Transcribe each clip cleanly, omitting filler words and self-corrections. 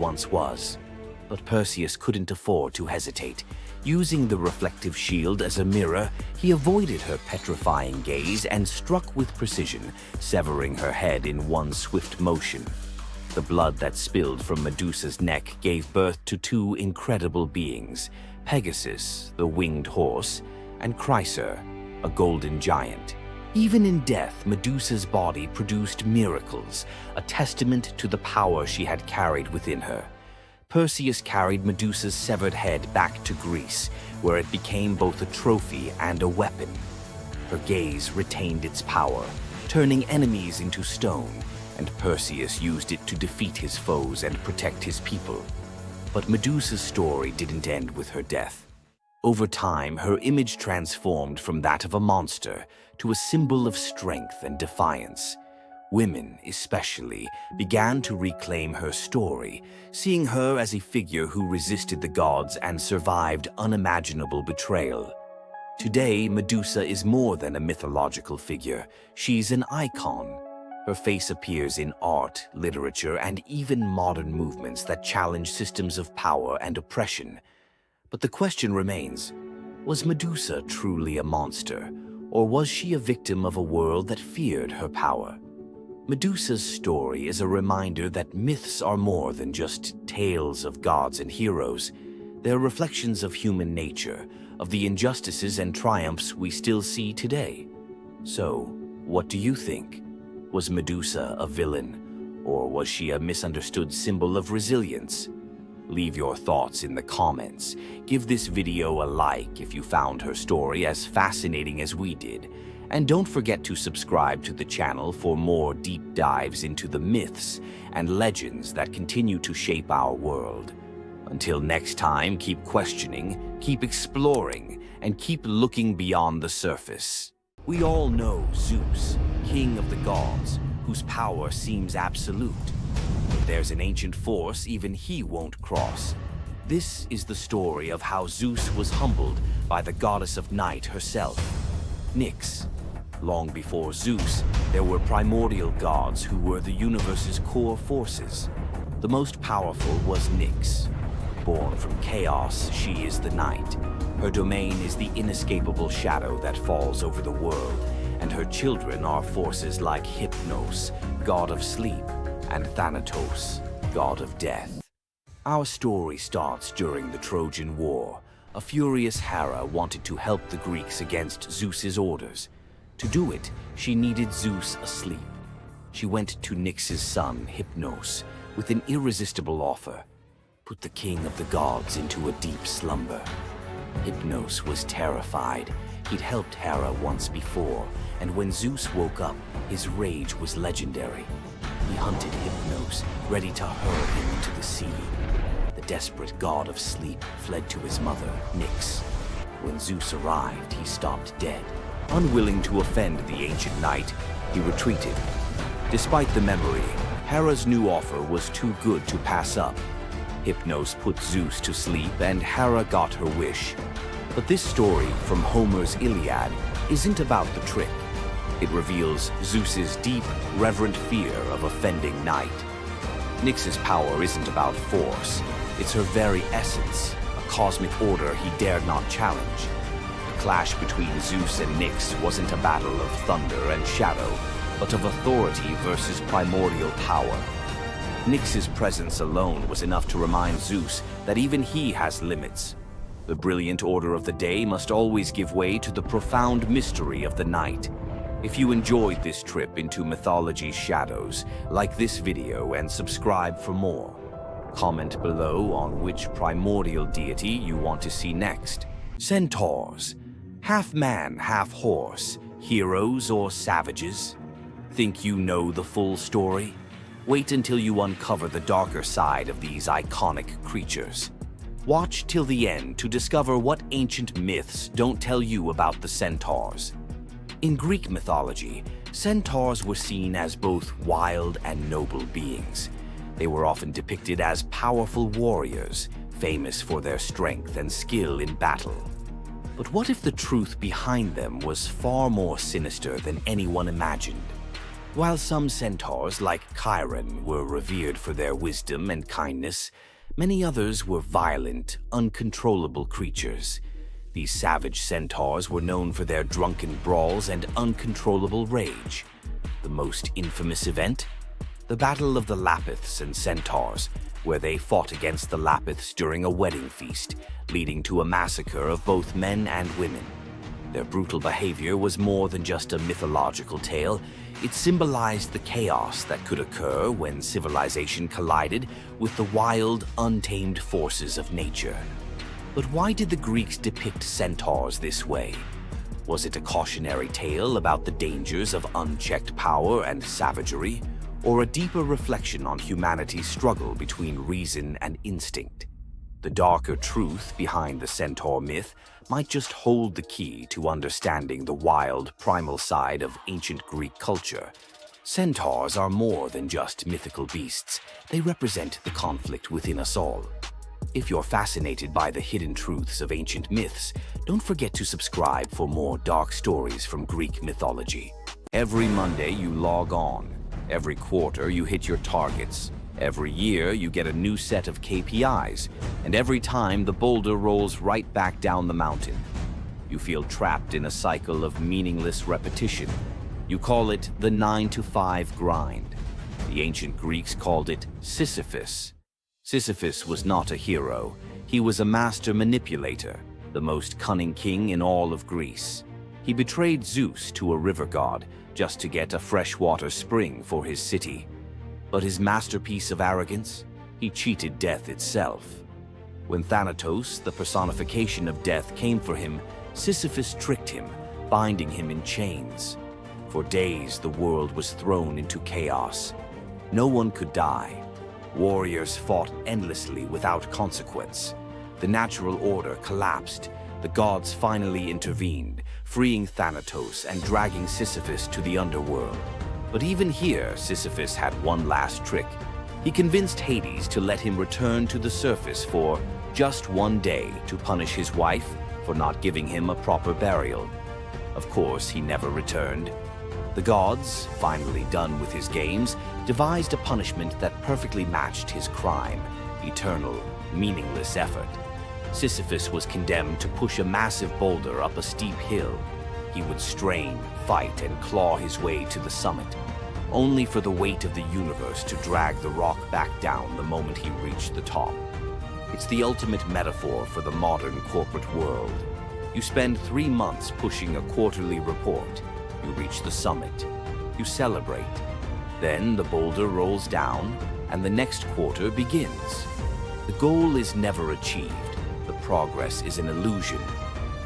once was. But Perseus couldn't afford to hesitate. Using the reflective shield as a mirror, he avoided her petrifying gaze and struck with precision, severing her head in one swift motion. The blood that spilled from Medusa's neck gave birth to two incredible beings, Pegasus, the winged horse, and Chryser, a golden giant. Even in death, Medusa's body produced miracles, a testament to the power she had carried within her. Perseus carried Medusa's severed head back to Greece, where it became both a trophy and a weapon. Her gaze retained its power, turning enemies into stone, and Perseus used it to defeat his foes and protect his people. But Medusa's story didn't end with her death. Over time, her image transformed from that of a monster to a symbol of strength and defiance. Women, especially, began to reclaim her story, seeing her as a figure who resisted the gods and survived unimaginable betrayal. Today, Medusa is more than a mythological figure. She's an icon. Her face appears in art, literature, and even modern movements that challenge systems of power and oppression. But the question remains, was Medusa truly a monster, or was she a victim of a world that feared her power? Medusa's story is a reminder that myths are more than just tales of gods and heroes. They're reflections of human nature, of the injustices and triumphs we still see today. So, what do you think? Was Medusa a villain, or was she a misunderstood symbol of resilience? Leave your thoughts in the comments. Give this video a like if you found her story as fascinating as we did. And don't forget to subscribe to the channel for more deep dives into the myths and legends that continue to shape our world. Until next time, keep questioning, keep exploring, and keep looking beyond the surface. We all know Zeus, king of the gods, whose power seems absolute. But there's an ancient force even he won't cross. This is the story of how Zeus was humbled by the goddess of night herself, Nyx. Long before Zeus, there were primordial gods who were the universe's core forces. The most powerful was Nyx. Born from chaos, she is the night. Her domain is the inescapable shadow that falls over the world, and her children are forces like Hypnos, god of sleep, and Thanatos, god of death. Our story starts during the Trojan War. A furious Hera wanted to help the Greeks against Zeus's orders. To do it, she needed Zeus asleep. She went to Nyx's son, Hypnos, with an irresistible offer: put the king of the gods into a deep slumber. Hypnos was terrified. He'd helped Hera once before, and when Zeus woke up, his rage was legendary. He hunted Hypnos, ready to hurl him into the sea. The desperate god of sleep fled to his mother, Nyx. When Zeus arrived, he stopped dead. Unwilling to offend the ancient knight, he retreated. Despite the memory, Hera's new offer was too good to pass up. Hypnos put Zeus to sleep, and Hera got her wish. But this story from Homer's Iliad isn't about the trick. It reveals Zeus's deep, reverent fear of offending night. Nyx's power isn't about force. It's her very essence, a cosmic order he dared not challenge. The clash between Zeus and Nyx wasn't a battle of thunder and shadow, but of authority versus primordial power. Nyx's presence alone was enough to remind Zeus that even he has limits. The brilliant order of the day must always give way to the profound mystery of the night. If you enjoyed this trip into mythology's shadows, like this video and subscribe for more. Comment below on which primordial deity you want to see next. Centaurs, half man, half horse, heroes or savages? Think you know the full story? Wait until you uncover the darker side of these iconic creatures. Watch till the end to discover what ancient myths don't tell you about the centaurs. In Greek mythology, centaurs were seen as both wild and noble beings. They were often depicted as powerful warriors, famous for their strength and skill in battle. But what if the truth behind them was far more sinister than anyone imagined? While some centaurs, like Chiron, were revered for their wisdom and kindness, many others were violent, uncontrollable creatures. These savage centaurs were known for their drunken brawls and uncontrollable rage. The most infamous event? The Battle of the Lapiths and Centaurs, where they fought against the Lapiths during a wedding feast, leading to a massacre of both men and women. Their brutal behavior was more than just a mythological tale. It symbolized the chaos that could occur when civilization collided with the wild, untamed forces of nature. But why did the Greeks depict centaurs this way? Was it a cautionary tale about the dangers of unchecked power and savagery, or a deeper reflection on humanity's struggle between reason and instinct? The darker truth behind the centaur myth might just hold the key to understanding the wild, primal side of ancient Greek culture. Centaurs are more than just mythical beasts. They represent the conflict within us all. If you're fascinated by the hidden truths of ancient myths, don't forget to subscribe for more dark stories from Greek mythology. Every Monday you log on. Every quarter you hit your targets. Every year you get a new set of KPIs, and every time the boulder rolls right back down the mountain. You feel trapped in a cycle of meaningless repetition. You call it the 9-to-5 grind. The ancient Greeks called it Sisyphus. Sisyphus was not a hero. He was a master manipulator, the most cunning king in all of Greece. He betrayed Zeus to a river god just to get a freshwater spring for his city. But his masterpiece of arrogance? He cheated death itself. When Thanatos, the personification of death, came for him, Sisyphus tricked him, binding him in chains. For days, the world was thrown into chaos. No one could die. Warriors fought endlessly without consequence. The natural order collapsed. The gods finally intervened, freeing Thanatos and dragging Sisyphus to the underworld. But even here, Sisyphus had one last trick. He convinced Hades to let him return to the surface for just one day to punish his wife for not giving him a proper burial. Of course, he never returned. The gods, finally done with his games, devised a punishment that perfectly matched his crime: eternal, meaningless effort. Sisyphus was condemned to push a massive boulder up a steep hill. He would strain, fight, and claw his way to the summit, only for the weight of the universe to drag the rock back down the moment he reached the top. It's the ultimate metaphor for the modern corporate world. You spend 3 months pushing a quarterly report. You reach the summit. You celebrate. Then the boulder rolls down, and the next quarter begins. The goal is never achieved. The progress is an illusion.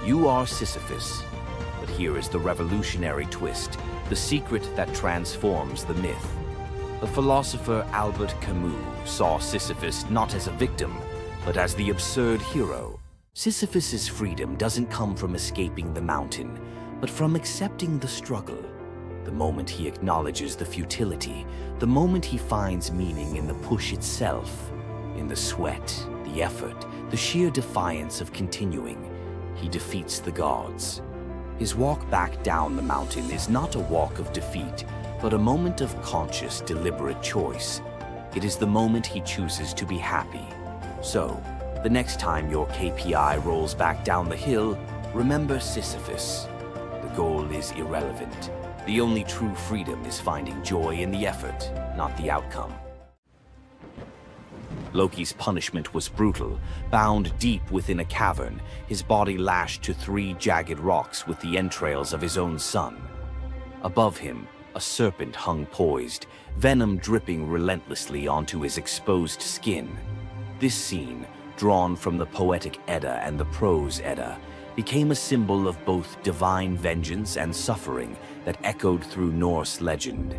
You are Sisyphus. But here is the revolutionary twist, the secret that transforms the myth. The philosopher Albert Camus saw Sisyphus not as a victim, but as the absurd hero. Sisyphus's freedom doesn't come from escaping the mountain, but from accepting the struggle. The moment he acknowledges the futility, the moment he finds meaning in the push itself, in the sweat, the effort, the sheer defiance of continuing, he defeats the gods. His walk back down the mountain is not a walk of defeat, but a moment of conscious, deliberate choice. It is the moment he chooses to be happy. So, the next time your KPI rolls back down the hill, remember Sisyphus. The goal is irrelevant. The only true freedom is finding joy in the effort, not the outcome. Loki's punishment was brutal. Bound deep within a cavern, his body lashed to 3 jagged rocks with the entrails of his own son. Above him, a serpent hung poised, venom dripping relentlessly onto his exposed skin. This scene, drawn from the Poetic Edda and the Prose Edda, became a symbol of both divine vengeance and suffering that echoed through Norse legend.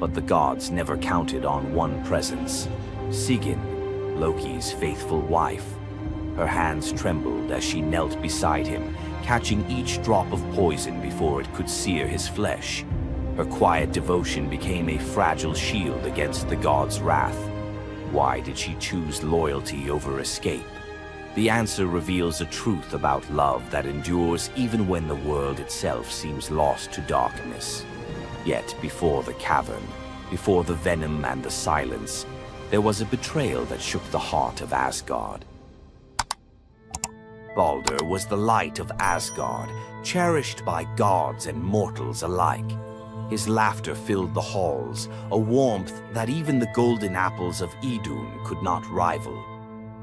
But the gods never counted on one presence: Sigyn, Loki's faithful wife. Her hands trembled as she knelt beside him, catching each drop of poison before it could sear his flesh. Her quiet devotion became a fragile shield against the god's wrath. Why did she choose loyalty over escape? The answer reveals a truth about love that endures even when the world itself seems lost to darkness. Yet before the cavern, before the venom and the silence, there was a betrayal that shook the heart of Asgard. Balder was the light of Asgard, cherished by gods and mortals alike. His laughter filled the halls, a warmth that even the golden apples of Idun could not rival.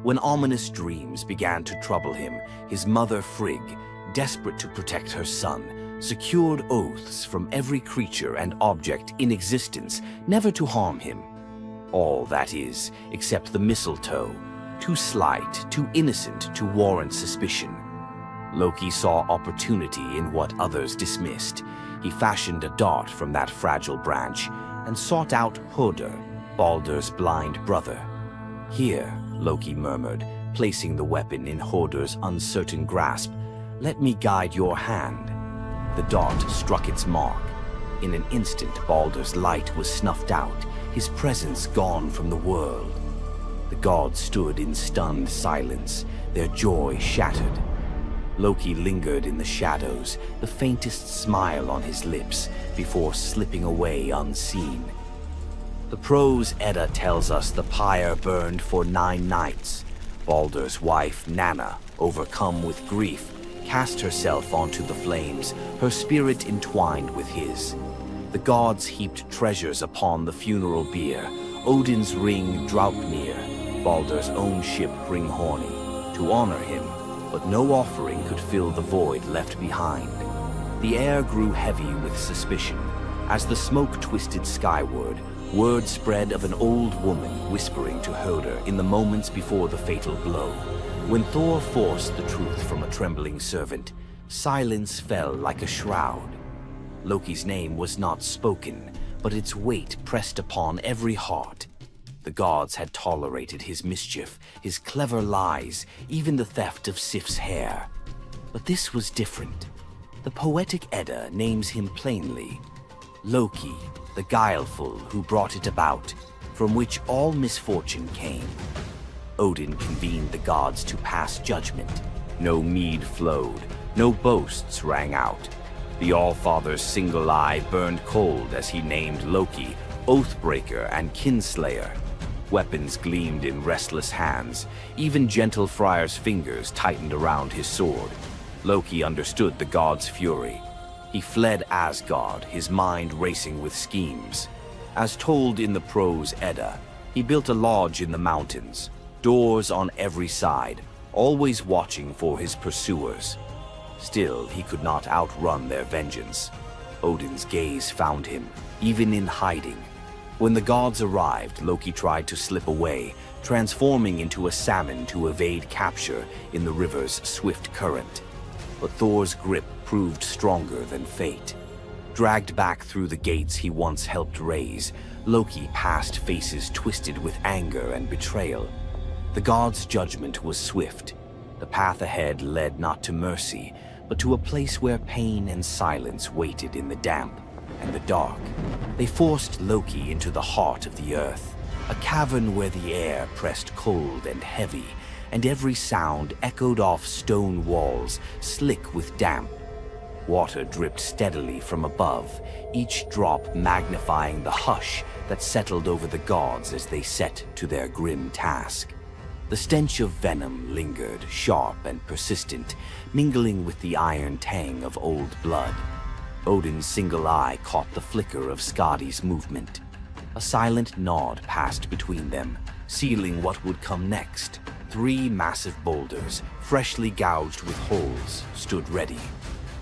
When ominous dreams began to trouble him, his mother Frigg, desperate to protect her son, secured oaths from every creature and object in existence never to harm him. All, that is, except the mistletoe, too slight, too innocent to warrant suspicion. Loki saw opportunity in what others dismissed. He fashioned a dart from that fragile branch and sought out Hoder, Balder's blind brother. "Here," Loki murmured, placing the weapon in Hoder's uncertain grasp, "let me guide your hand." The dart struck its mark. In an instant, Balder's light was snuffed out, his presence gone from the world. The gods stood in stunned silence, their joy shattered. Loki lingered in the shadows, the faintest smile on his lips, before slipping away unseen. The prose Edda tells us the pyre burned for 9 nights. Balder's wife, Nanna, overcome with grief, cast herself onto the flames, her spirit entwined with his. The gods heaped treasures upon the funeral bier, Odin's ring Draupnir, Balder's own ship Hringhorni, to honor him, but no offering could fill the void left behind. The air grew heavy with suspicion. As the smoke twisted skyward, word spread of an old woman whispering to Hoder in the moments before the fatal blow. When Thor forced the truth from a trembling servant, silence fell like a shroud. Loki's name was not spoken, but its weight pressed upon every heart. The gods had tolerated his mischief, his clever lies, even the theft of Sif's hair. But this was different. The poetic Edda names him plainly: Loki, the guileful who brought it about, from which all misfortune came. Odin convened the gods to pass judgment. No mead flowed, no boasts rang out. The All-Father's single eye burned cold as he named Loki Oathbreaker and Kinslayer. Weapons gleamed in restless hands. Even gentle Friar's fingers tightened around his sword. Loki understood the god's fury. He fled Asgard, his mind racing with schemes. As told in the prose Edda, he built a lodge in the mountains, doors on every side, always watching for his pursuers. Still, he could not outrun their vengeance. Odin's gaze found him, even in hiding. When the gods arrived, Loki tried to slip away, transforming into a salmon to evade capture in the river's swift current. But Thor's grip proved stronger than fate. Dragged back through the gates he once helped raise, Loki passed faces twisted with anger and betrayal. The gods' judgment was swift. The path ahead led not to mercy, but to a place where pain and silence waited in the damp and the dark. They forced Loki into the heart of the earth, a cavern where the air pressed cold and heavy, and every sound echoed off stone walls, slick with damp. Water dripped steadily from above, each drop magnifying the hush that settled over the gods as they set to their grim task. The stench of venom lingered, sharp and persistent, mingling with the iron tang of old blood. Odin's single eye caught the flicker of Skadi's movement. A silent nod passed between them, sealing what would come next. 3 massive boulders, freshly gouged with holes, stood ready.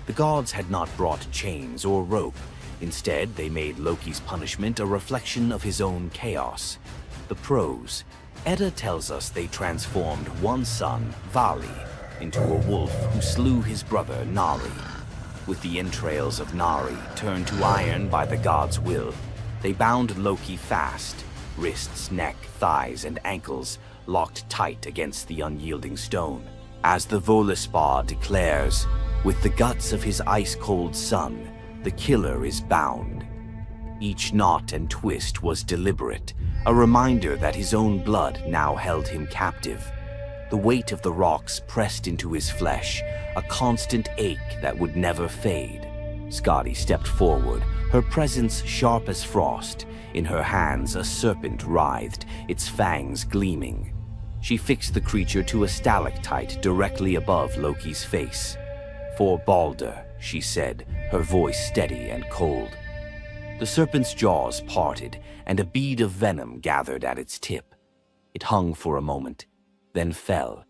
The gods had not brought chains or rope. Instead, they made Loki's punishment a reflection of his own chaos. The prose Edda tells us they transformed one son, Vali, into a wolf who slew his brother, Nari. With the entrails of Nari turned to iron by the god's will, they bound Loki fast, wrists, neck, thighs, and ankles locked tight against the unyielding stone. As the Völuspá declares, with the guts of his ice-cold son, the killer is bound. Each knot and twist was deliberate, a reminder that his own blood now held him captive. The weight of the rocks pressed into his flesh, a constant ache that would never fade. Skadi stepped forward, her presence sharp as frost. In her hands a serpent writhed, its fangs gleaming. She fixed the creature to a stalactite directly above Loki's face. "For Balder," she said, her voice steady and cold. The serpent's jaws parted, and a bead of venom gathered at its tip. It hung for a moment, then fell.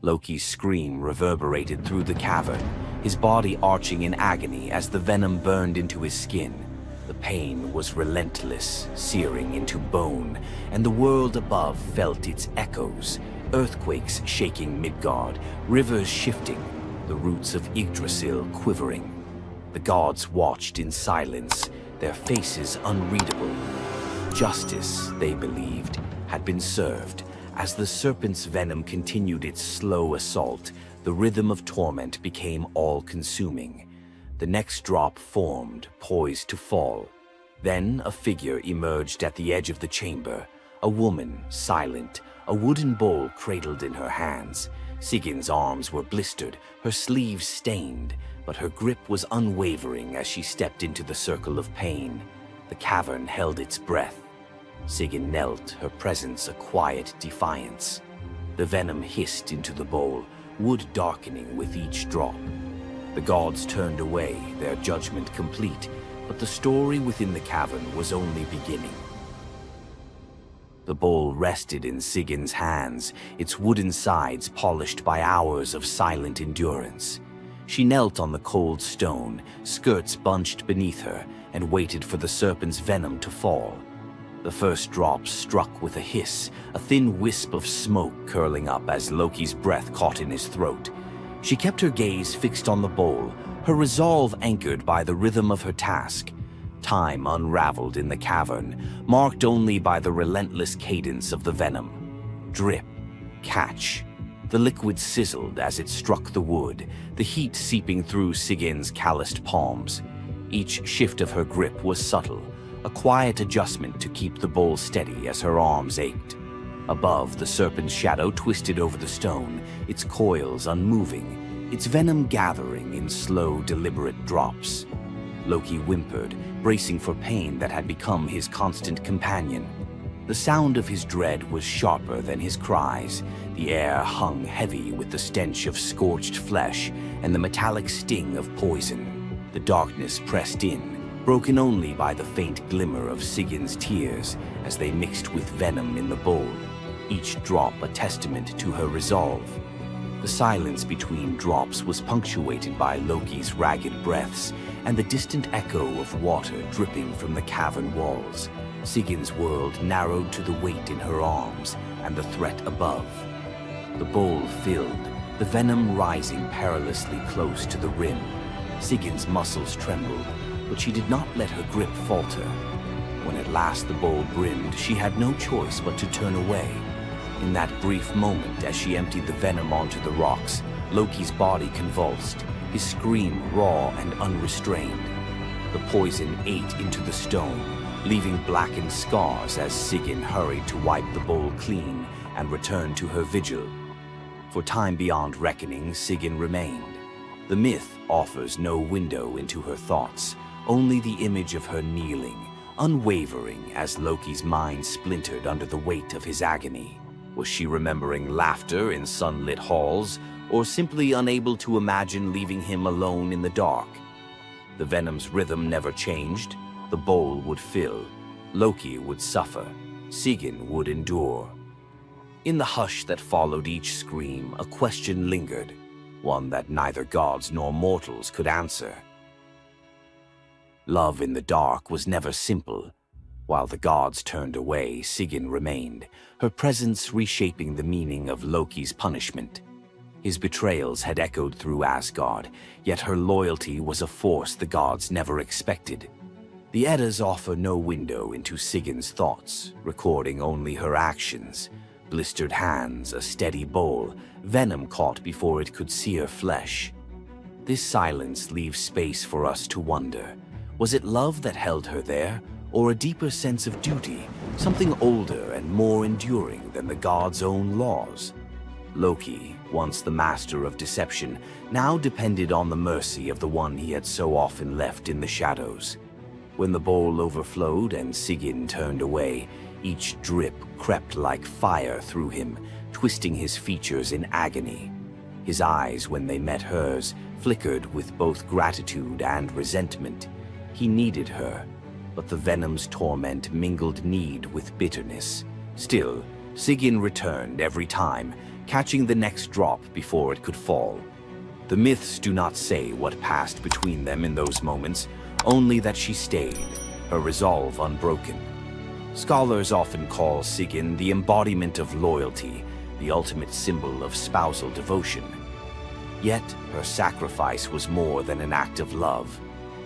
Loki's scream reverberated through the cavern, his body arching in agony as the venom burned into his skin. The pain was relentless, searing into bone, and the world above felt its echoes, earthquakes shaking Midgard, rivers shifting, the roots of Yggdrasil quivering. The gods watched in silence, their faces unreadable. Justice, they believed, had been served. As the serpent's venom continued its slow assault, the rhythm of torment became all-consuming. The next drop formed, poised to fall. Then a figure emerged at the edge of the chamber, a woman, silent, a wooden bowl cradled in her hands. Sigin's arms were blistered, her sleeves stained, but her grip was unwavering as she stepped into the circle of pain. The cavern held its breath. Sigyn knelt, her presence a quiet defiance. The venom hissed into the bowl, wood darkening with each drop. The gods turned away, their judgment complete, but the story within the cavern was only beginning. The bowl rested in Sigyn's hands, its wooden sides polished by hours of silent endurance. She knelt on the cold stone, skirts bunched beneath her, and waited for the serpent's venom to fall. The first drop struck with a hiss, a thin wisp of smoke curling up as Loki's breath caught in his throat. She kept her gaze fixed on the bowl, her resolve anchored by the rhythm of her task. Time unraveled in the cavern, marked only by the relentless cadence of the venom. Drip, catch. The liquid sizzled as it struck the wood, the heat seeping through Sigyn's calloused palms. Each shift of her grip was subtle, a quiet adjustment to keep the bowl steady as her arms ached. Above, the serpent's shadow twisted over the stone, its coils unmoving, its venom gathering in slow, deliberate drops. Loki whimpered, bracing for pain that had become his constant companion. The sound of his dread was sharper than his cries. The air hung heavy with the stench of scorched flesh and the metallic sting of poison. The darkness pressed in, broken only by the faint glimmer of Sigyn's tears as they mixed with venom in the bowl, each drop a testament to her resolve. The silence between drops was punctuated by Loki's ragged breaths and the distant echo of water dripping from the cavern walls. Sigyn's world narrowed to the weight in her arms and the threat above. The bowl filled, the venom rising perilously close to the rim. Sigyn's muscles trembled, but she did not let her grip falter. When at last the bowl brimmed, she had no choice but to turn away. In that brief moment, as she emptied the venom onto the rocks, Loki's body convulsed, his scream raw and unrestrained. The poison ate into the stone, leaving blackened scars as Sigyn hurried to wipe the bowl clean and return to her vigil. For time beyond reckoning, Sigyn remained. The myth offers no window into her thoughts, only the image of her kneeling, unwavering as Loki's mind splintered under the weight of his agony. Was she remembering laughter in sunlit halls, or simply unable to imagine leaving him alone in the dark? The venom's rhythm never changed. The bowl would fill. Loki would suffer. Sigyn would endure. In the hush that followed each scream, a question lingered, one that neither gods nor mortals could answer. Love in the dark was never simple. While the gods turned away, Sigyn remained, her presence reshaping the meaning of Loki's punishment. His betrayals had echoed through Asgard, yet her loyalty was a force the gods never expected. The Eddas offer no window into Sigyn's thoughts, recording only her actions. Blistered hands, a steady bowl, venom caught before it could sear flesh. This silence leaves space for us to wonder. Was it love that held her there, or a deeper sense of duty, something older and more enduring than the gods' own laws? Loki, once the master of deception, now depended on the mercy of the one he had so often left in the shadows. When the bowl overflowed and Sigyn turned away, each drip crept like fire through him, twisting his features in agony. His eyes, when they met hers, flickered with both gratitude and resentment. He needed her, but the venom's torment mingled need with bitterness. Still, Sigyn returned every time, catching the next drop before it could fall. The myths do not say what passed between them in those moments, only that she stayed, her resolve unbroken. Scholars often call Sigyn the embodiment of loyalty, the ultimate symbol of spousal devotion. Yet, her sacrifice was more than an act of love.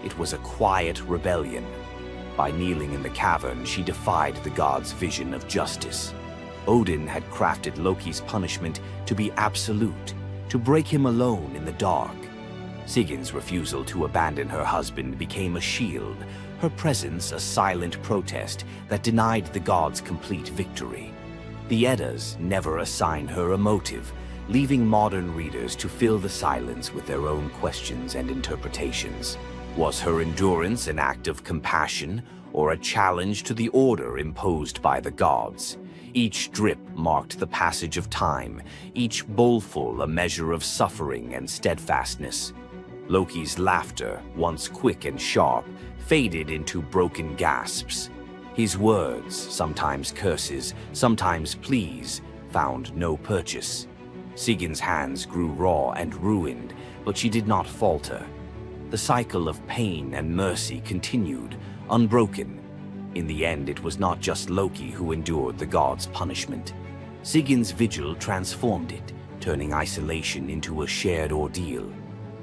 It was a quiet rebellion. By kneeling in the cavern, she defied the gods' vision of justice. Odin had crafted Loki's punishment to be absolute, to break him alone in the dark. Sigyn's refusal to abandon her husband became a shield, her presence a silent protest that denied the gods complete victory. The Eddas never assign her a motive, leaving modern readers to fill the silence with their own questions and interpretations. Was her endurance an act of compassion or a challenge to the order imposed by the gods? Each drip marked the passage of time, each bowlful a measure of suffering and steadfastness. Loki's laughter, once quick and sharp, faded into broken gasps. His words, sometimes curses, sometimes pleas, found no purchase. Sigyn's hands grew raw and ruined, but she did not falter. The cycle of pain and mercy continued, unbroken. In the end, it was not just Loki who endured the gods' punishment. Sigyn's vigil transformed it, turning isolation into a shared ordeal.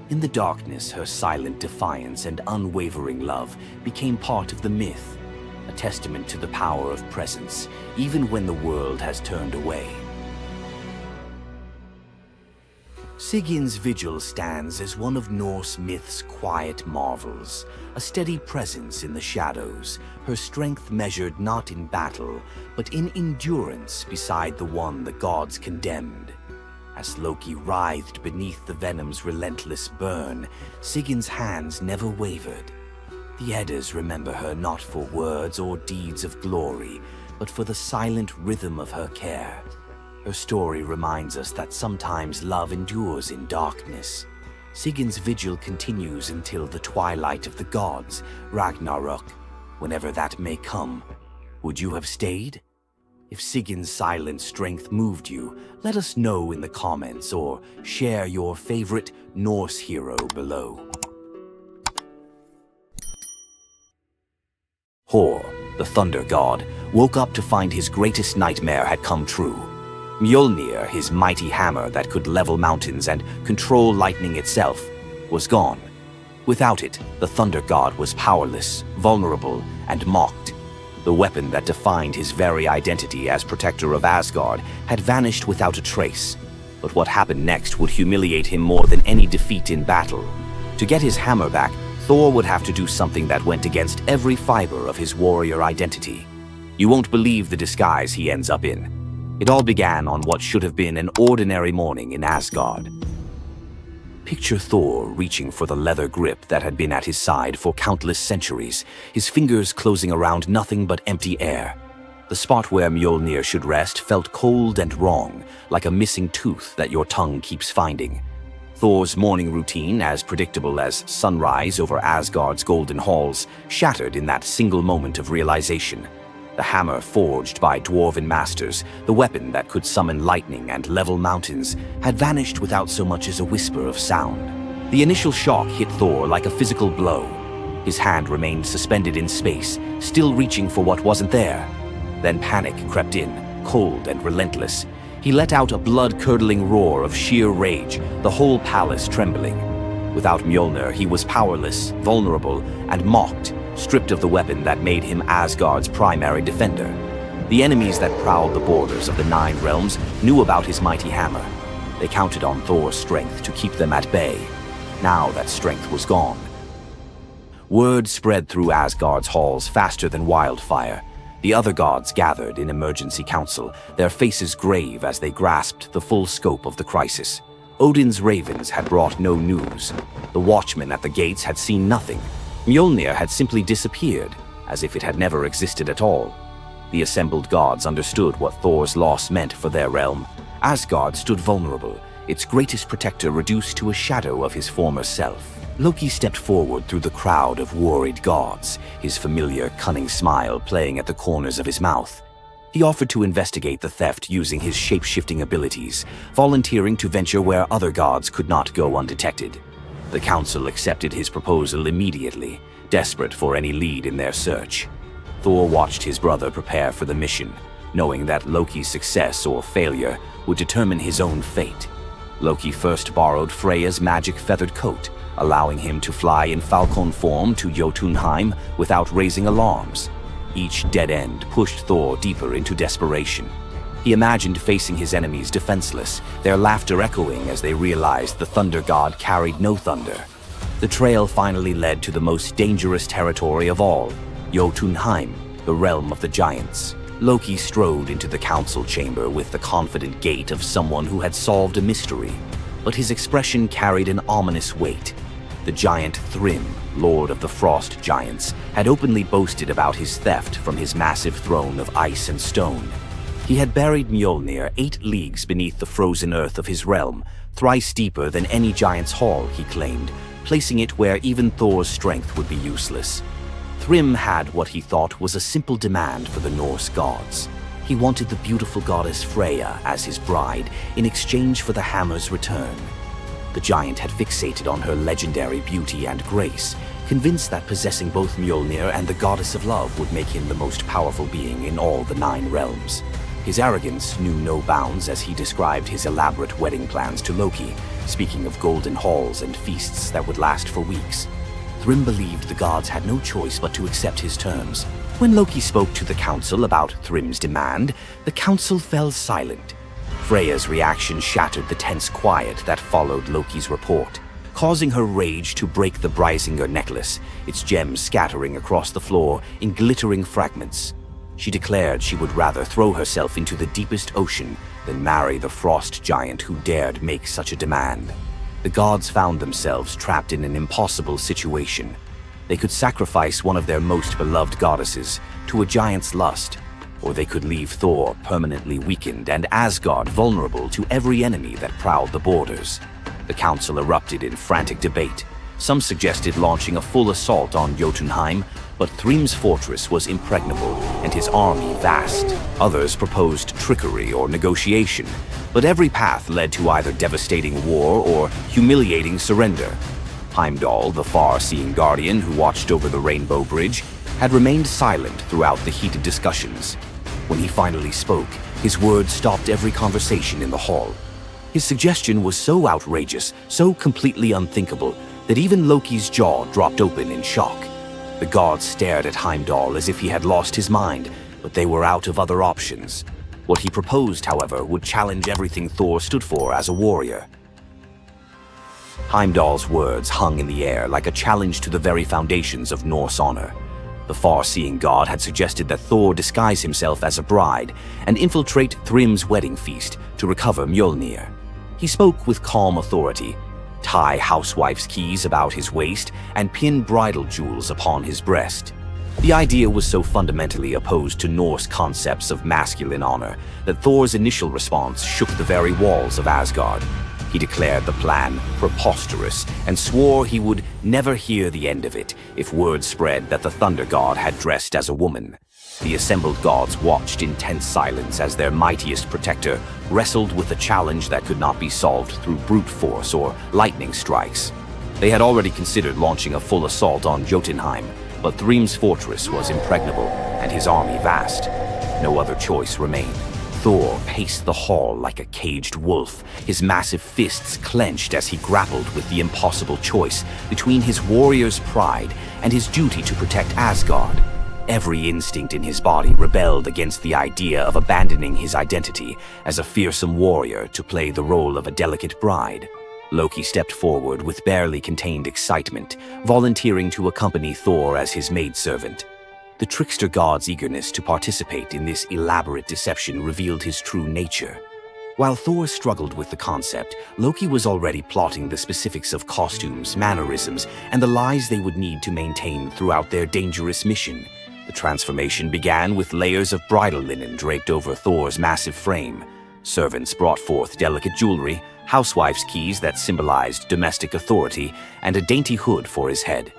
In the darkness, her silent defiance and unwavering love became part of the myth, a testament to the power of presence, even when the world has turned away. Sigyn's vigil stands as one of Norse myth's quiet marvels, a steady presence in the shadows, her strength measured not in battle, but in endurance beside the one the gods condemned. As Loki writhed beneath the venom's relentless burn, Sigyn's hands never wavered. The Eddas remember her not for words or deeds of glory, but for the silent rhythm of her care. Her story reminds us that sometimes love endures in darkness. Sigyn's vigil continues until the twilight of the gods, Ragnarok, whenever that may come. Would you have stayed? If Sigyn's silent strength moved you, let us know in the comments or share your favorite Norse hero below. Thor, the thunder god, woke up to find his greatest nightmare had come true. Mjolnir, his mighty hammer that could level mountains and control lightning itself, was gone. Without it, the thunder god was powerless, vulnerable, and mocked. The weapon that defined his very identity as protector of Asgard had vanished without a trace. But what happened next would humiliate him more than any defeat in battle. To get his hammer back, Thor would have to do something that went against every fiber of his warrior identity. You won't believe the disguise he ends up in. It all began on what should have been an ordinary morning in Asgard. Picture Thor reaching for the leather grip that had been at his side for countless centuries, his fingers closing around nothing but empty air. The spot where Mjolnir should rest felt cold and wrong, like a missing tooth that your tongue keeps finding. Thor's morning routine, as predictable as sunrise over Asgard's golden halls, shattered in that single moment of realization. The hammer forged by dwarven masters, the weapon that could summon lightning and level mountains, had vanished without so much as a whisper of sound. The initial shock hit Thor like a physical blow. His hand remained suspended in space, still reaching for what wasn't there. Then panic crept in, cold and relentless. He let out a blood-curdling roar of sheer rage, the whole palace trembling. Without Mjolnir, he was powerless, vulnerable, and mocked, stripped of the weapon that made him Asgard's primary defender. The enemies that prowled the borders of the Nine Realms knew about his mighty hammer. They counted on Thor's strength to keep them at bay. Now that strength was gone. Word spread through Asgard's halls faster than wildfire. The other gods gathered in emergency council, their faces grave as they grasped the full scope of the crisis. Odin's ravens had brought no news. The watchmen at the gates had seen nothing. Mjolnir had simply disappeared, as if it had never existed at all. The assembled gods understood what Thor's loss meant for their realm. Asgard stood vulnerable, its greatest protector reduced to a shadow of his former self. Loki stepped forward through the crowd of worried gods, his familiar, cunning smile playing at the corners of his mouth. He offered to investigate the theft using his shape-shifting abilities, volunteering to venture where other gods could not go undetected. The council accepted his proposal immediately, desperate for any lead in their search. Thor watched his brother prepare for the mission, knowing that Loki's success or failure would determine his own fate. Loki first borrowed Freya's magic feathered coat, allowing him to fly in falcon form to Jotunheim without raising alarms. Each dead end pushed Thor deeper into desperation. He imagined facing his enemies defenseless, their laughter echoing as they realized the thunder god carried no thunder. The trail finally led to the most dangerous territory of all, Jotunheim, the realm of the giants. Loki strode into the council chamber with the confident gait of someone who had solved a mystery, but his expression carried an ominous weight. The giant Thrym, lord of the frost giants, had openly boasted about his theft from his massive throne of ice and stone. He had buried Mjolnir 8 leagues beneath the frozen earth of his realm, thrice deeper than any giant's hall, he claimed, placing it where even Thor's strength would be useless. Thrym had what he thought was a simple demand for the Norse gods. He wanted the beautiful goddess Freya as his bride in exchange for the hammer's return. The giant had fixated on her legendary beauty and grace, convinced that possessing both Mjolnir and the goddess of love would make him the most powerful being in all the 9 realms. His arrogance knew no bounds as he described his elaborate wedding plans to Loki, speaking of golden halls and feasts that would last for weeks. Thrym believed the gods had no choice but to accept his terms. When Loki spoke to the council about Thrym's demand, the council fell silent. Freya's reaction shattered the tense quiet that followed Loki's report, causing her rage to break the Brysinger necklace, its gems scattering across the floor in glittering fragments. She declared she would rather throw herself into the deepest ocean than marry the frost giant who dared make such a demand. The gods found themselves trapped in an impossible situation. They could sacrifice one of their most beloved goddesses to a giant's lust, or they could leave Thor permanently weakened and Asgard vulnerable to every enemy that prowled the borders. The council erupted in frantic debate. Some suggested launching a full assault on Jotunheim, but Thrym's fortress was impregnable and his army vast. Others proposed trickery or negotiation, but every path led to either devastating war or humiliating surrender. Heimdall, the far-seeing guardian who watched over the Rainbow Bridge, had remained silent throughout the heated discussions. When he finally spoke, his words stopped every conversation in the hall. His suggestion was so outrageous, so completely unthinkable, that even Loki's jaw dropped open in shock. The gods stared at Heimdall as if he had lost his mind, but they were out of other options. What he proposed, however, would challenge everything Thor stood for as a warrior. Heimdall's words hung in the air like a challenge to the very foundations of Norse honor. The far-seeing god had suggested that Thor disguise himself as a bride and infiltrate Thrym's wedding feast to recover Mjolnir. He spoke with calm authority, tie housewife's keys about his waist, and pin bridal jewels upon his breast. The idea was so fundamentally opposed to Norse concepts of masculine honor that Thor's initial response shook the very walls of Asgard. He declared the plan preposterous and swore he would never hear the end of it if word spread that the Thunder God had dressed as a woman. The assembled gods watched in tense silence as their mightiest protector wrestled with a challenge that could not be solved through brute force or lightning strikes. They had already considered launching a full assault on Jotunheim, but Thrym's fortress was impregnable and his army vast. No other choice remained. Thor paced the hall like a caged wolf, his massive fists clenched as he grappled with the impossible choice between his warrior's pride and his duty to protect Asgard. Every instinct in his body rebelled against the idea of abandoning his identity as a fearsome warrior to play the role of a delicate bride. Loki stepped forward with barely contained excitement, volunteering to accompany Thor as his maidservant. The trickster god's eagerness to participate in this elaborate deception revealed his true nature. While Thor struggled with the concept, Loki was already plotting the specifics of costumes, mannerisms, and the lies they would need to maintain throughout their dangerous mission. The transformation began with layers of bridal linen draped over Thor's massive frame. Servants brought forth delicate jewelry, housewives' keys that symbolized domestic authority, and a dainty hood for his head.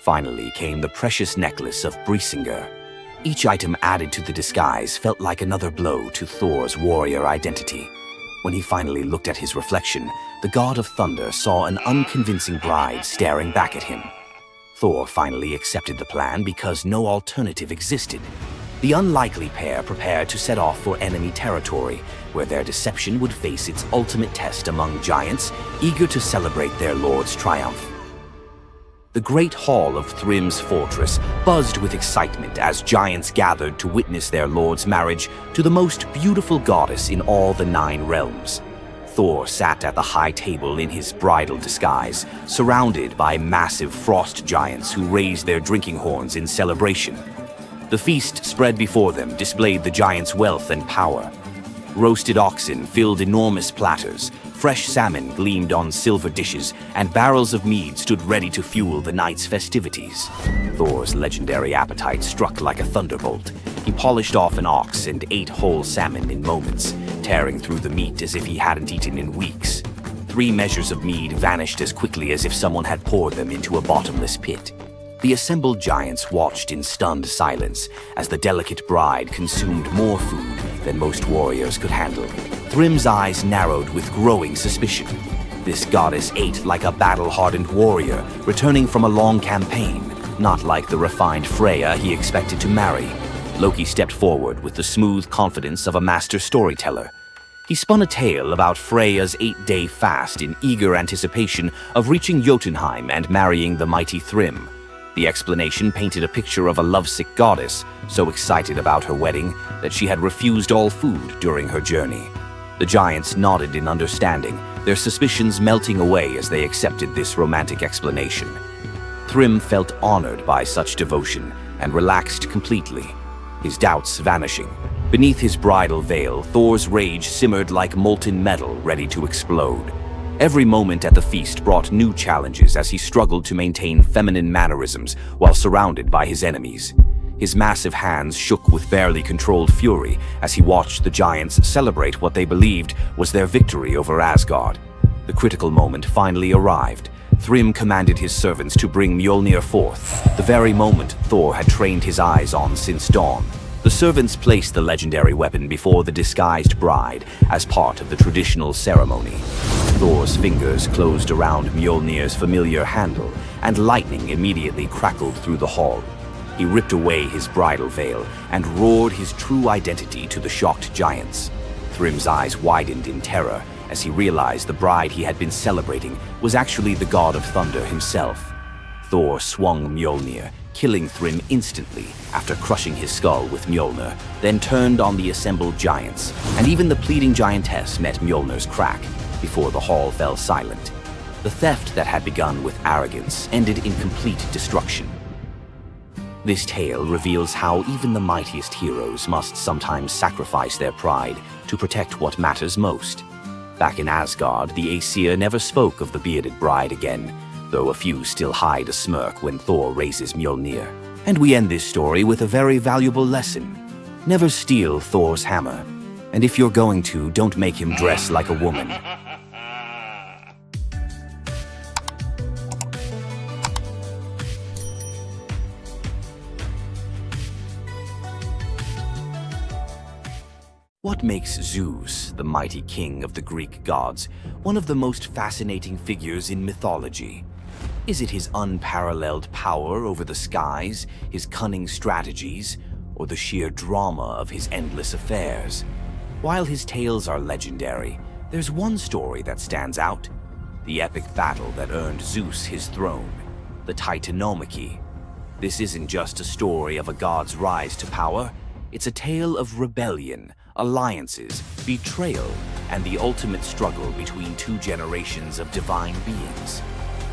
Finally came the precious necklace of Brisingar. Each item added to the disguise felt like another blow to Thor's warrior identity. When he finally looked at his reflection, the god of thunder saw an unconvincing bride staring back at him. Thor finally accepted the plan because no alternative existed. The unlikely pair prepared to set off for enemy territory, where their deception would face its ultimate test among giants, eager to celebrate their lord's triumph. The great hall of Thrym's fortress buzzed with excitement as giants gathered to witness their lord's marriage to the most beautiful goddess in all the 9 realms. Thor sat at the high table in his bridal disguise, surrounded by massive frost giants who raised their drinking horns in celebration. The feast spread before them displayed the giants' wealth and power. Roasted oxen filled enormous platters, fresh salmon gleamed on silver dishes, and barrels of mead stood ready to fuel the night's festivities. Thor's legendary appetite struck like a thunderbolt. He polished off an ox and ate whole salmon in moments, tearing through the meat as if he hadn't eaten in weeks. 3 measures of mead vanished as quickly as if someone had poured them into a bottomless pit. The assembled giants watched in stunned silence as the delicate bride consumed more food than most warriors could handle. Thrym's eyes narrowed with growing suspicion. This goddess ate like a battle-hardened warrior, returning from a long campaign, not like the refined Freya he expected to marry. Loki stepped forward with the smooth confidence of a master storyteller. He spun a tale about Freya's 8-day fast in eager anticipation of reaching Jotunheim and marrying the mighty Thrym. The explanation painted a picture of a lovesick goddess, so excited about her wedding that she had refused all food during her journey. The giants nodded in understanding, their suspicions melting away as they accepted this romantic explanation. Thrym felt honored by such devotion and relaxed completely, his doubts vanishing. Beneath his bridal veil, Thor's rage simmered like molten metal ready to explode. Every moment at the feast brought new challenges as he struggled to maintain feminine mannerisms while surrounded by his enemies. His massive hands shook with barely controlled fury as he watched the giants celebrate what they believed was their victory over Asgard. The critical moment finally arrived. Thrym commanded his servants to bring Mjolnir forth, the very moment Thor had trained his eyes on since dawn. The servants placed the legendary weapon before the disguised bride as part of the traditional ceremony. Thor's fingers closed around Mjolnir's familiar handle, and lightning immediately crackled through the hall. He ripped away his bridal veil and roared his true identity to the shocked giants. Thrym's eyes widened in terror as he realized the bride he had been celebrating was actually the god of thunder himself. Thor swung Mjolnir, killing Thrym instantly after crushing his skull with Mjolnir, then turned on the assembled giants, and even the pleading giantess met Mjolnir's crack before the hall fell silent. The theft that had begun with arrogance ended in complete destruction. This tale reveals how even the mightiest heroes must sometimes sacrifice their pride to protect what matters most. Back in Asgard, the Aesir never spoke of the bearded bride again, though a few still hide a smirk when Thor raises Mjolnir. And we end this story with a very valuable lesson. Never steal Thor's hammer. And if you're going to, don't make him dress like a woman. What makes Zeus, the mighty king of the Greek gods, one of the most fascinating figures in mythology? Is it his unparalleled power over the skies, his cunning strategies, or the sheer drama of his endless affairs? While his tales are legendary, there's one story that stands out: the epic battle that earned Zeus his throne, the Titanomachy. This isn't just a story of a god's rise to power, it's a tale of rebellion, alliances, betrayal, and the ultimate struggle between 2 generations of divine beings.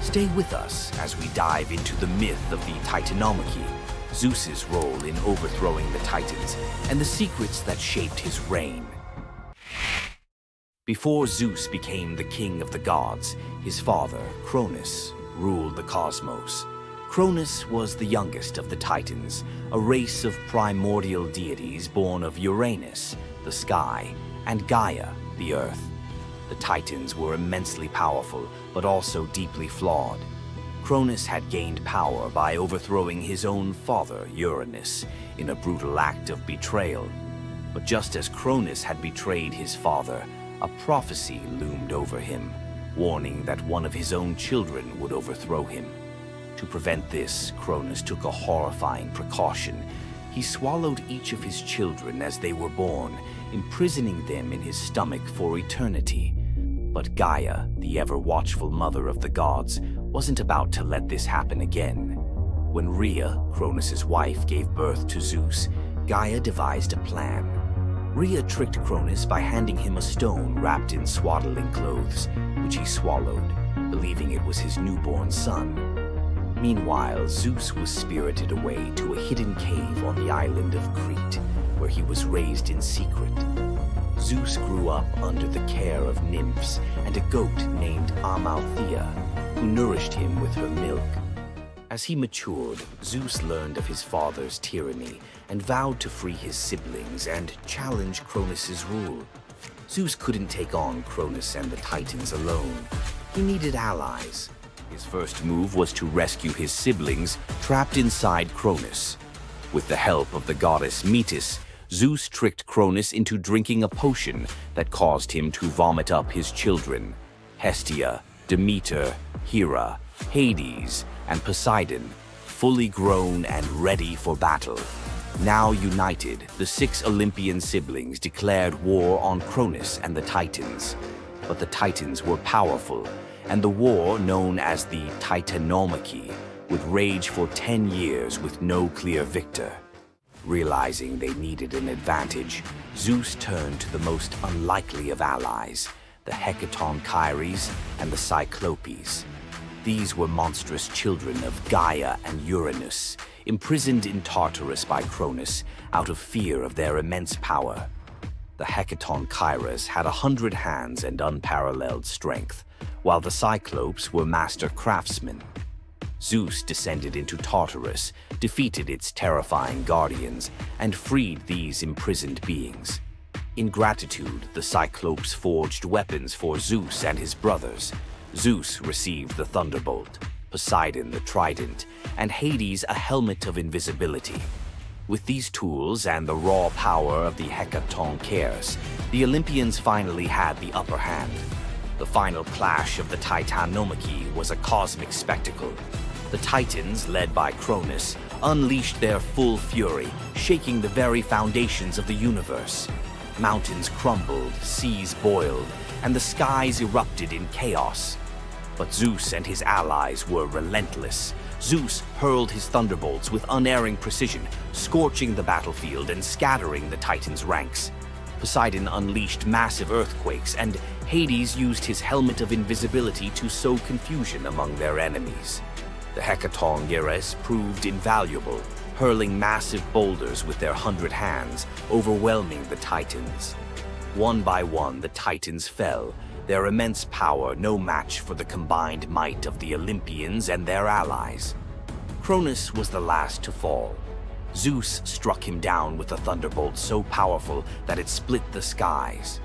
Stay with us as we dive into the myth of the Titanomachy, Zeus's role in overthrowing the Titans, and the secrets that shaped his reign. Before Zeus became the king of the gods, his father, Cronus, ruled the cosmos. Cronus was the youngest of the Titans, a race of primordial deities born of Uranus, the sky, and Gaia, the earth. The Titans were immensely powerful, but also deeply flawed. Cronus had gained power by overthrowing his own father, Uranus, in a brutal act of betrayal. But just as Cronus had betrayed his father, a prophecy loomed over him, warning that one of his own children would overthrow him. To prevent this, Cronus took a horrifying precaution. He swallowed each of his children as they were born, imprisoning them in his stomach for eternity. But Gaia, the ever-watchful mother of the gods, wasn't about to let this happen again. When Rhea, Cronus's wife, gave birth to Zeus, Gaia devised a plan. Rhea tricked Cronus by handing him a stone wrapped in swaddling clothes, which he swallowed, believing it was his newborn son. Meanwhile, Zeus was spirited away to a hidden cave on the island of Crete, where he was raised in secret. Zeus grew up under the care of nymphs and a goat named Amalthea, who nourished him with her milk. As he matured, Zeus learned of his father's tyranny and vowed to free his siblings and challenge Cronus's rule. Zeus couldn't take on Cronus and the Titans alone. He needed allies. His first move was to rescue his siblings trapped inside Cronus. With the help of the goddess Metis, Zeus tricked Cronus into drinking a potion that caused him to vomit up his children, Hestia, Demeter, Hera, Hades, and Poseidon, fully grown and ready for battle. Now united, the 6 Olympian siblings declared war on Cronus and the Titans. But the Titans were powerful, and the war, known as the Titanomachy, would rage for 10 years with no clear victor. Realizing they needed an advantage, Zeus turned to the most unlikely of allies, the Hecatonchires and the Cyclopes. These were monstrous children of Gaia and Uranus, imprisoned in Tartarus by Cronus out of fear of their immense power. The Hecatonchires had 100 hands and unparalleled strength, while the Cyclopes were master craftsmen. Zeus descended into Tartarus, defeated its terrifying guardians, and freed these imprisoned beings. In gratitude, the Cyclopes forged weapons for Zeus and his brothers. Zeus received the thunderbolt, Poseidon the trident, and Hades a helmet of invisibility. With these tools and the raw power of the Hecatonchires, the Olympians finally had the upper hand. The final clash of the Titanomachy was a cosmic spectacle. The Titans, led by Cronus, unleashed their full fury, shaking the very foundations of the universe. Mountains crumbled, seas boiled, and the skies erupted in chaos. But Zeus and his allies were relentless. Zeus hurled his thunderbolts with unerring precision, scorching the battlefield and scattering the Titans' ranks. Poseidon unleashed massive earthquakes, and Hades used his helmet of invisibility to sow confusion among their enemies. The Hecatonchires proved invaluable, hurling massive boulders with their 100 hands, overwhelming the Titans. One by one, the Titans fell, their immense power no match for the combined might of the Olympians and their allies. Cronus was the last to fall. Zeus struck him down with a thunderbolt so powerful that it split the skies.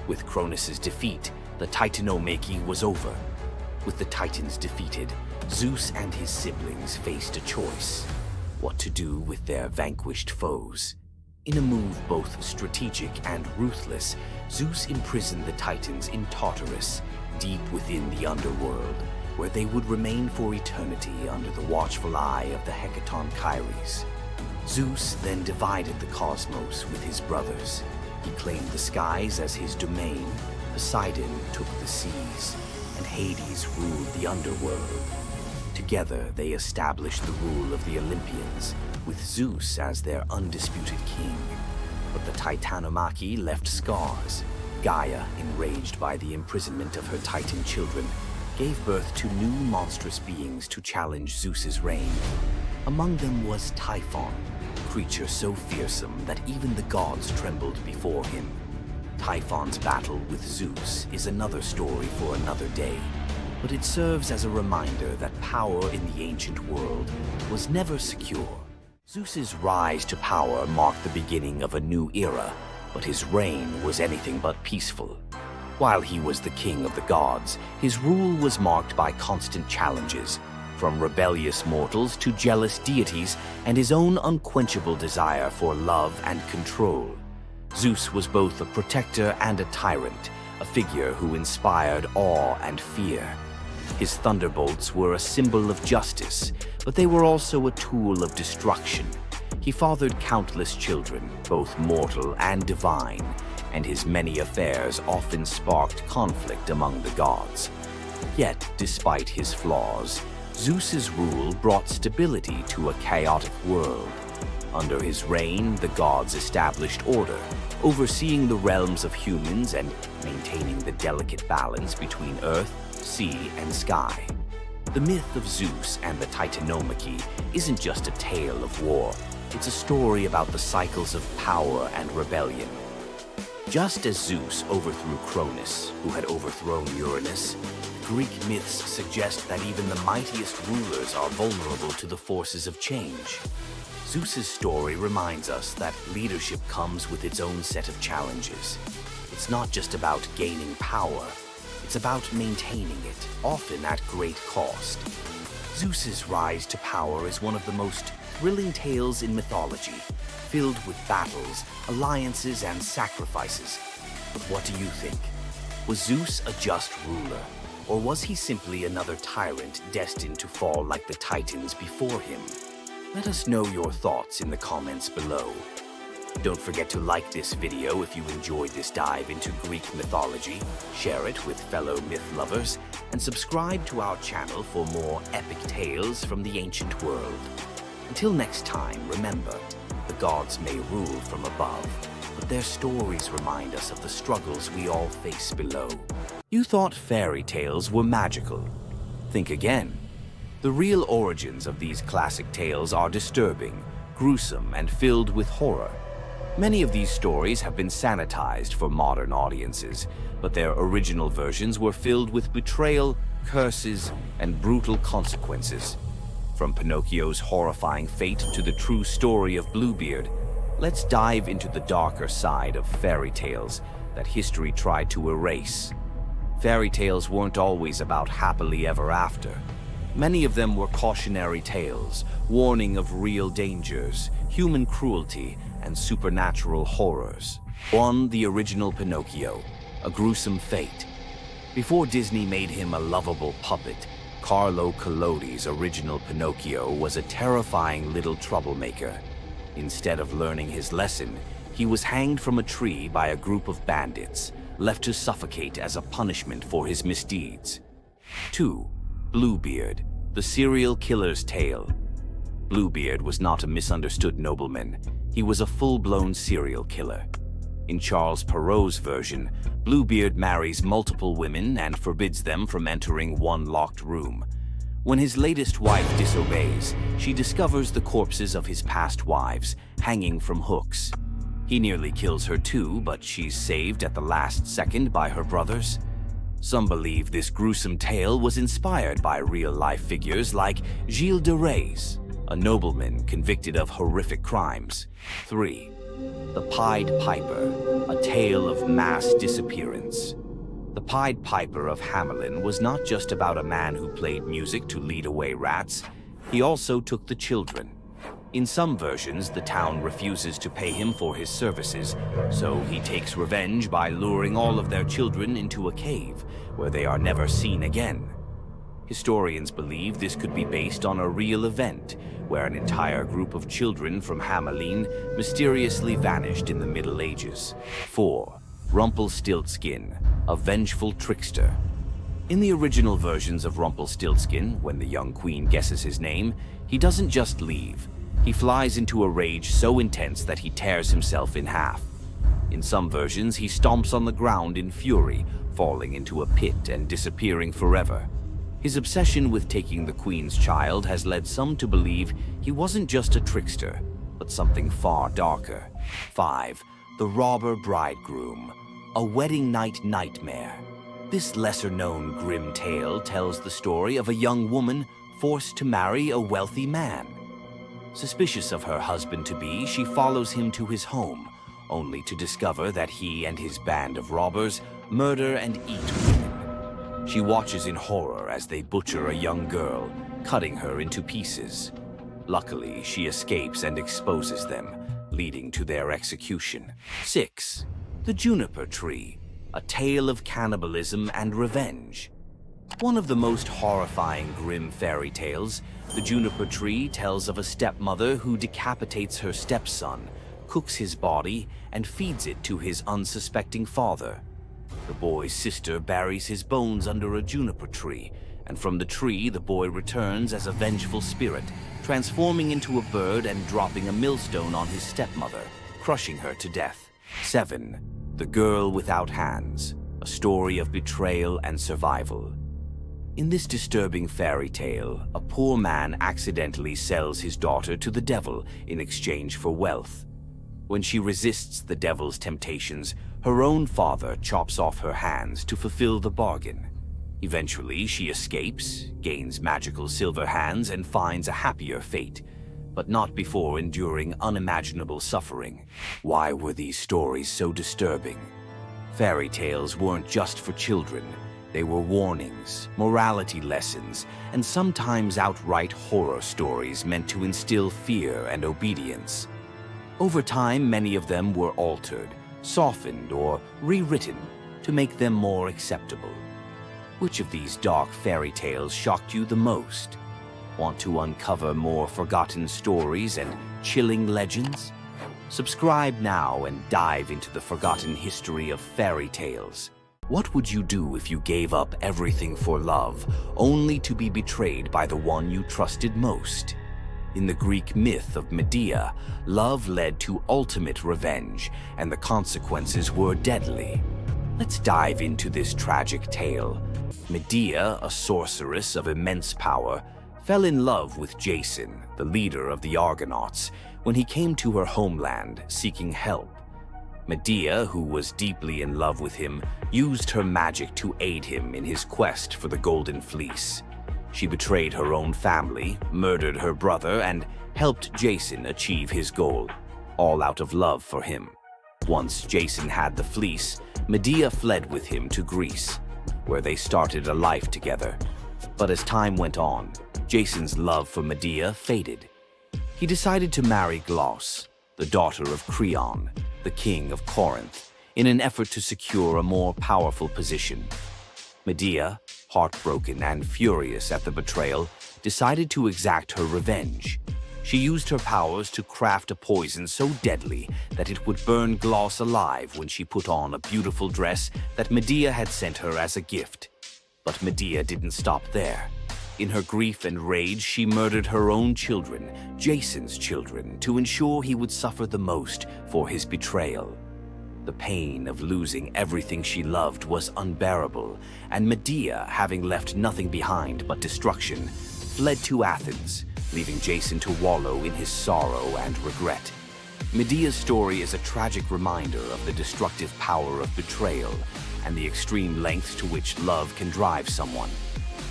With Cronus's defeat, the Titanomachy was over. With the Titans defeated, Zeus and his siblings faced a choice: what to do with their vanquished foes. In a move both strategic and ruthless, Zeus imprisoned the Titans in Tartarus, deep within the underworld, where they would remain for eternity under the watchful eye of the Hecatonchires. Zeus then divided the cosmos with his brothers. He claimed the skies as his domain, Poseidon took the seas, and Hades ruled the underworld. Together, they established the rule of the Olympians, with Zeus as their undisputed king. But the Titanomachy left scars. Gaia, enraged by the imprisonment of her Titan children, gave birth to new monstrous beings to challenge Zeus's reign. Among them was Typhon, a creature so fearsome that even the gods trembled before him. Typhon's battle with Zeus is another story for another day, but it serves as a reminder that power in the ancient world was never secure. Zeus's rise to power marked the beginning of a new era, but his reign was anything but peaceful. While he was the king of the gods, his rule was marked by constant challenges, from rebellious mortals to jealous deities and his own unquenchable desire for love and control. Zeus was both a protector and a tyrant, a figure who inspired awe and fear. His thunderbolts were a symbol of justice, but they were also a tool of destruction. He fathered countless children, both mortal and divine, and his many affairs often sparked conflict among the gods. Yet, despite his flaws, Zeus's rule brought stability to a chaotic world. Under his reign, the gods established order, overseeing the realms of humans and maintaining the delicate balance between earth, sea, and sky. The myth of Zeus and the Titanomachy isn't just a tale of war. It's a story about the cycles of power and rebellion. Just as Zeus overthrew Cronus, who had overthrown Uranus, Greek myths suggest that even the mightiest rulers are vulnerable to the forces of change. Zeus's story reminds us that leadership comes with its own set of challenges. It's not just about gaining power, it's about maintaining it, often at great cost. Zeus's rise to power is one of the most thrilling tales in mythology, filled with battles, alliances, and sacrifices. But what do you think? Was Zeus a just ruler, or was he simply another tyrant destined to fall like the Titans before him? Let us know your thoughts in the comments below. Don't forget to like this video if you enjoyed this dive into Greek mythology, share it with fellow myth lovers, and subscribe to our channel for more epic tales from the ancient world. Until next time, remember, the gods may rule from above, but their stories remind us of the struggles we all face below. You thought fairy tales were magical. Think again. The real origins of these classic tales are disturbing, gruesome, and filled with horror. Many of these stories have been sanitized for modern audiences, but their original versions were filled with betrayal, curses, and brutal consequences. From Pinocchio's horrifying fate to the true story of Bluebeard, let's dive into the darker side of fairy tales that history tried to erase. Fairy tales weren't always about happily ever after. Many of them were cautionary tales, warning of real dangers, human cruelty, and supernatural horrors. 1. The original Pinocchio, a gruesome fate. Before Disney made him a lovable puppet, Carlo Collodi's original Pinocchio was a terrifying little troublemaker. Instead of learning his lesson, he was hanged from a tree by a group of bandits, left to suffocate as a punishment for his misdeeds. 2. Bluebeard, the serial killer's tale. Bluebeard was not a misunderstood nobleman. He was a full-blown serial killer. In Charles Perrault's version, Bluebeard marries multiple women and forbids them from entering one locked room. When his latest wife disobeys, she discovers the corpses of his past wives, hanging from hooks. He nearly kills her too, but she's saved at the last second by her brothers. Some believe this gruesome tale was inspired by real-life figures like Gilles de Rais, a nobleman convicted of horrific crimes. 3. The Pied Piper, a tale of mass disappearance. The Pied Piper of Hamelin was not just about a man who played music to lead away rats. He also took the children. In some versions, the town refuses to pay him for his services, so he takes revenge by luring all of their children into a cave, where they are never seen again. Historians believe this could be based on a real event, where an entire group of children from Hamelin mysteriously vanished in the Middle Ages. 4. Rumpelstiltskin, a vengeful trickster. In the original versions of Rumpelstiltskin, when the young queen guesses his name, he doesn't just leave. He flies into a rage so intense that he tears himself in half. In some versions, he stomps on the ground in fury, falling into a pit and disappearing forever. His obsession with taking the queen's child has led some to believe he wasn't just a trickster, but something far darker. 5. The Robber Bridegroom, A Wedding Night Nightmare. This lesser-known grim tale tells the story of a young woman forced to marry a wealthy man. Suspicious of her husband-to-be, she follows him to his home, only to discover that he and his band of robbers murder and eat women. She watches in horror as they butcher a young girl, cutting her into pieces. Luckily, she escapes and exposes them, leading to their execution. 6. The Juniper Tree. A tale of cannibalism and revenge. One of the most horrifying grim fairy tales, The Juniper Tree tells of a stepmother who decapitates her stepson, cooks his body, and feeds it to his unsuspecting father. The boy's sister buries his bones under a juniper tree, and from the tree the boy returns as a vengeful spirit, transforming into a bird and dropping a millstone on his stepmother, crushing her to death. 7. The Girl Without Hands. A story of betrayal and survival. In this disturbing fairy tale, a poor man accidentally sells his daughter to the devil in exchange for wealth. When she resists the devil's temptations, her own father chops off her hands to fulfill the bargain. Eventually, she escapes, gains magical silver hands, and finds a happier fate, but not before enduring unimaginable suffering. Why were these stories so disturbing? Fairy tales weren't just for children. They were warnings, morality lessons, and sometimes outright horror stories meant to instill fear and obedience. Over time, many of them were altered, softened, or rewritten to make them more acceptable. Which of these dark fairy tales shocked you the most? Want to uncover more forgotten stories and chilling legends? Subscribe now and dive into the forgotten history of fairy tales. What would you do if you gave up everything for love, only to be betrayed by the one you trusted most? In the Greek myth of Medea, love led to ultimate revenge, and the consequences were deadly. Let's dive into this tragic tale. Medea, a sorceress of immense power, fell in love with Jason, the leader of the Argonauts, when he came to her homeland seeking help. Medea, who was deeply in love with him, used her magic to aid him in his quest for the Golden Fleece. She betrayed her own family, murdered her brother, and helped Jason achieve his goal, all out of love for him. Once Jason had the fleece, Medea fled with him to Greece, where they started a life together. But as time went on, Jason's love for Medea faded. He decided to marry Glauce, the daughter of Creon, the king of Corinth, in an effort to secure a more powerful position. Medea, heartbroken and furious at the betrayal, decided to exact her revenge. She used her powers to craft a poison so deadly that it would burn Glauce alive when she put on a beautiful dress that Medea had sent her as a gift. But Medea didn't stop there. In her grief and rage, she murdered her own children, Jason's children, to ensure he would suffer the most for his betrayal. The pain of losing everything she loved was unbearable, and Medea, having left nothing behind but destruction, fled to Athens, leaving Jason to wallow in his sorrow and regret. Medea's story is a tragic reminder of the destructive power of betrayal and the extreme lengths to which love can drive someone.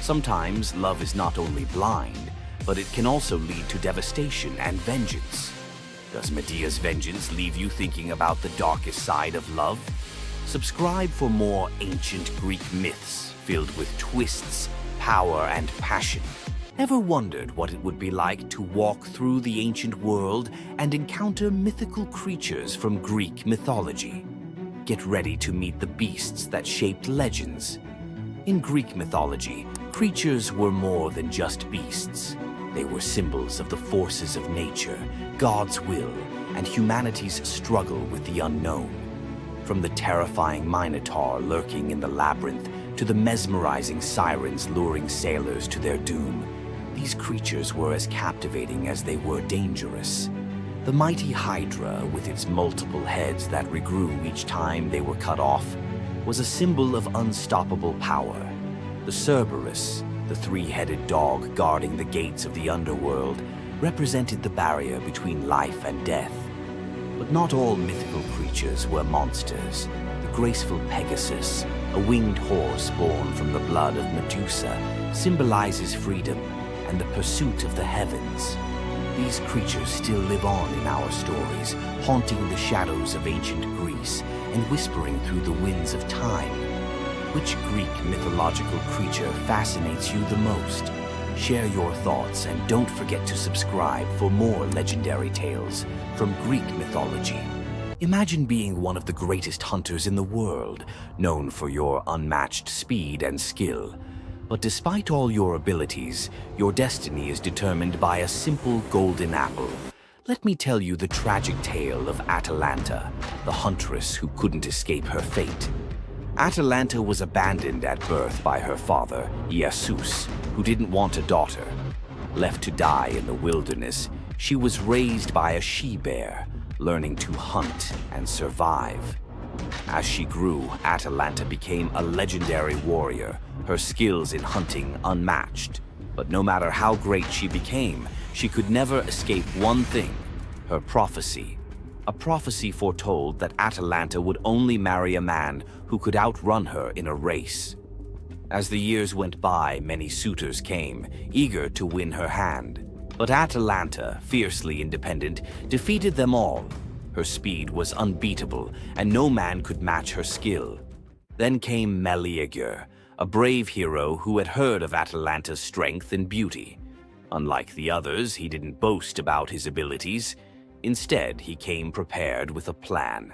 Sometimes love is not only blind, but it can also lead to devastation and vengeance. Does Medea's vengeance leave you thinking about the darkest side of love? Subscribe for more ancient Greek myths filled with twists, power, and passion. Ever wondered what it would be like to walk through the ancient world and encounter mythical creatures from Greek mythology? Get ready to meet the beasts that shaped legends. In Greek mythology, creatures were more than just beasts. They were symbols of the forces of nature, God's will, and humanity's struggle with the unknown. From the terrifying Minotaur lurking in the labyrinth to the mesmerizing sirens luring sailors to their doom, these creatures were as captivating as they were dangerous. The mighty Hydra, with its multiple heads that regrew each time they were cut off, was a symbol of unstoppable power. The Cerberus, the three-headed dog guarding the gates of the underworld, represented the barrier between life and death. But not all mythical creatures were monsters. The graceful Pegasus, a winged horse born from the blood of Medusa, symbolizes freedom and the pursuit of the heavens. These creatures still live on in our stories, haunting the shadows of ancient Greece and whispering through the winds of time. Which Greek mythological creature fascinates you the most? Share your thoughts and don't forget to subscribe for more legendary tales from Greek mythology. Imagine being one of the greatest hunters in the world, known for your unmatched speed and skill. But despite all your abilities, your destiny is determined by a simple golden apple. Let me tell you the tragic tale of Atalanta, the huntress who couldn't escape her fate. Atalanta was abandoned at birth by her father, Zeus, who didn't want a daughter. Left to die in the wilderness, she was raised by a she-bear, learning to hunt and survive. As she grew, Atalanta became a legendary warrior, her skills in hunting unmatched. But no matter how great she became, she could never escape one thing: her prophecy. A prophecy foretold that Atalanta would only marry a man who could outrun her in a race. As the years went by, many suitors came, eager to win her hand. But Atalanta, fiercely independent, defeated them all. Her speed was unbeatable, and no man could match her skill. Then came Meleager, a brave hero who had heard of Atalanta's strength and beauty. Unlike the others, he didn't boast about his abilities. Instead, he came prepared with a plan.